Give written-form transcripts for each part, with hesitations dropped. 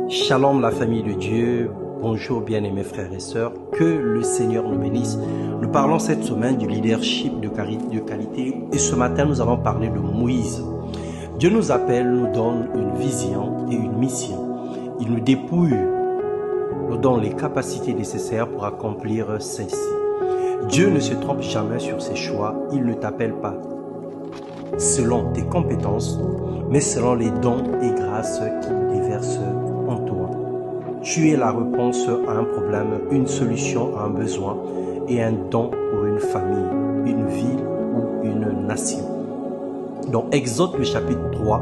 Shalom la famille de Dieu, bonjour bien-aimés frères et sœurs, que le Seigneur nous bénisse. Nous parlons cette semaine du leadership de qualité et ce matin nous allons parler de Moïse. Dieu nous appelle, nous donne une vision et une mission. Il nous dépouille, nous donne les capacités nécessaires pour accomplir celle-ci. Dieu ne se trompe jamais sur ses choix, il ne t'appelle pas selon tes compétences, mais selon les dons et grâces qu'il déverse en toi. Tu es la réponse à un problème, une solution à un besoin et un don pour une famille, une ville ou une nation. Dans Exode le chapitre 3,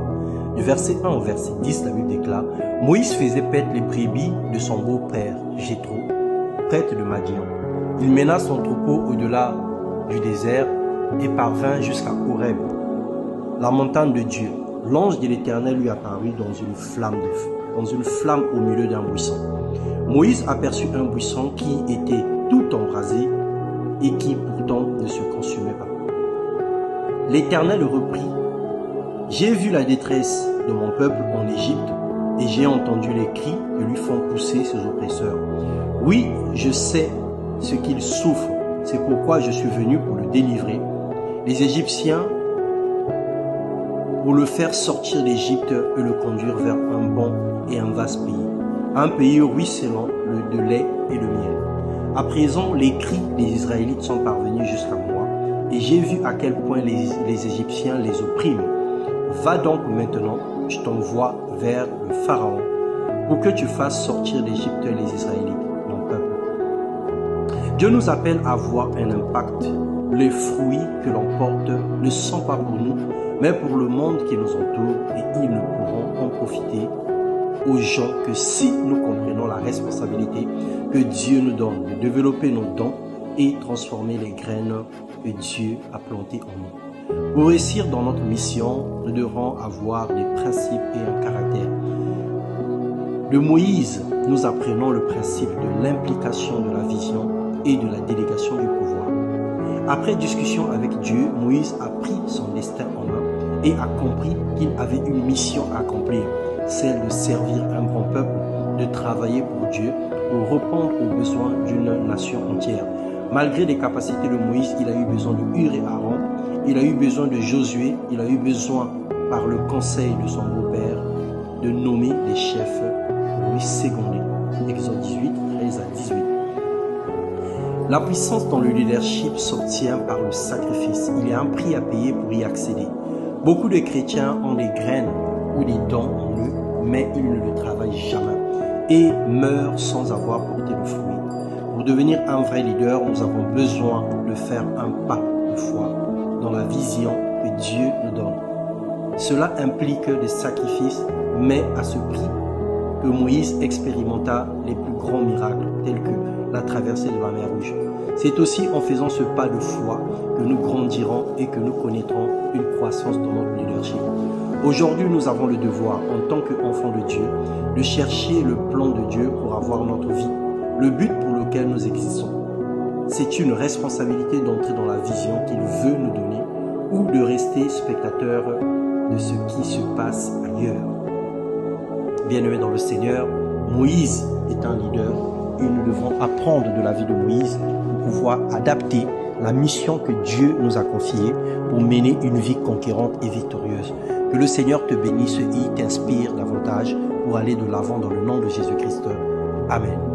du verset 1 au verset 10, la Bible déclare « Moïse faisait paître les brebis de son beau-père, Jéthro, prêtre de Madian. Il mena son troupeau au-delà du désert et parvint jusqu'à Horeb, la montagne de Dieu. L'ange de l'Éternel lui apparut dans une flamme de feu, dans une flamme au milieu d'un buisson. Moïse aperçut un buisson qui était tout embrasé et qui pourtant ne se consumait pas. L'Éternel reprit: J'ai vu la détresse de mon peuple en Égypte et j'ai entendu les cris que lui font pousser ses oppresseurs. Oui, je sais ce qu'il souffre, c'est pourquoi je suis venu pour le délivrer. Les Égyptiens, pour le faire sortir d'Égypte et le conduire vers un bon et un vaste pays, un pays ruisselant de lait et de miel. À présent, les cris des Israélites sont parvenus jusqu'à moi, et j'ai vu à quel point les Égyptiens les oppriment. Va donc maintenant, je t'envoie vers le Pharaon, pour que tu fasses sortir d'Égypte les Israélites, mon peuple. Dieu nous appelle à avoir un impact. Les fruits que l'on porte ne sont pas pour nous, mais pour le monde qui nous entoure, et ils ne pourront en profiter aux gens que si nous comprenons la responsabilité que Dieu nous donne de développer nos dons et transformer les graines que Dieu a plantées en nous. Pour réussir dans notre mission, nous devrons avoir des principes et un caractère. De Moïse, nous apprenons le principe de l'implication de la vision et de la délégation du pouvoir. Après discussion avec Dieu, Moïse a pris son destin en main et a compris qu'il avait une mission à accomplir, celle de servir un grand peuple, de travailler pour Dieu, pour répondre aux besoins d'une nation entière. Malgré les capacités de Moïse, il a eu besoin de Hur et Aaron, il a eu besoin de Josué, il a eu besoin, par le conseil de son beau-père, de nommer des chefs pour lui seconder. Exode 18, 13 à 18. La puissance dans le leadership s'obtient par le sacrifice. Il y a un prix à payer pour y accéder. Beaucoup de chrétiens ont des graines ou des dons en eux, mais ils ne le travaillent jamais et meurent sans avoir porté le fruit. Pour devenir un vrai leader, nous avons besoin de faire un pas de foi dans la vision que Dieu nous donne. Cela implique des sacrifices, mais à ce prix que Moïse expérimenta les plus grands miracles, tels que la traversée de la mer Rouge. C'est aussi en faisant ce pas de foi que nous grandirons et que nous connaîtrons une croissance dans notre leadership. Aujourd'hui, nous avons le devoir, en tant qu'enfants de Dieu, de chercher le plan de Dieu pour avoir notre vie, le but pour lequel nous existons. C'est une responsabilité d'entrer dans la vision qu'il veut nous donner ou de rester spectateur de ce qui se passe ailleurs. Bien-aimés dans le Seigneur, Moïse est un leader et nous devons apprendre de la vie de Moïse pour pouvoir adapter la mission que Dieu nous a confiée pour mener une vie conquérante et victorieuse. Que le Seigneur te bénisse et t'inspire davantage pour aller de l'avant dans le nom de Jésus-Christ. Amen.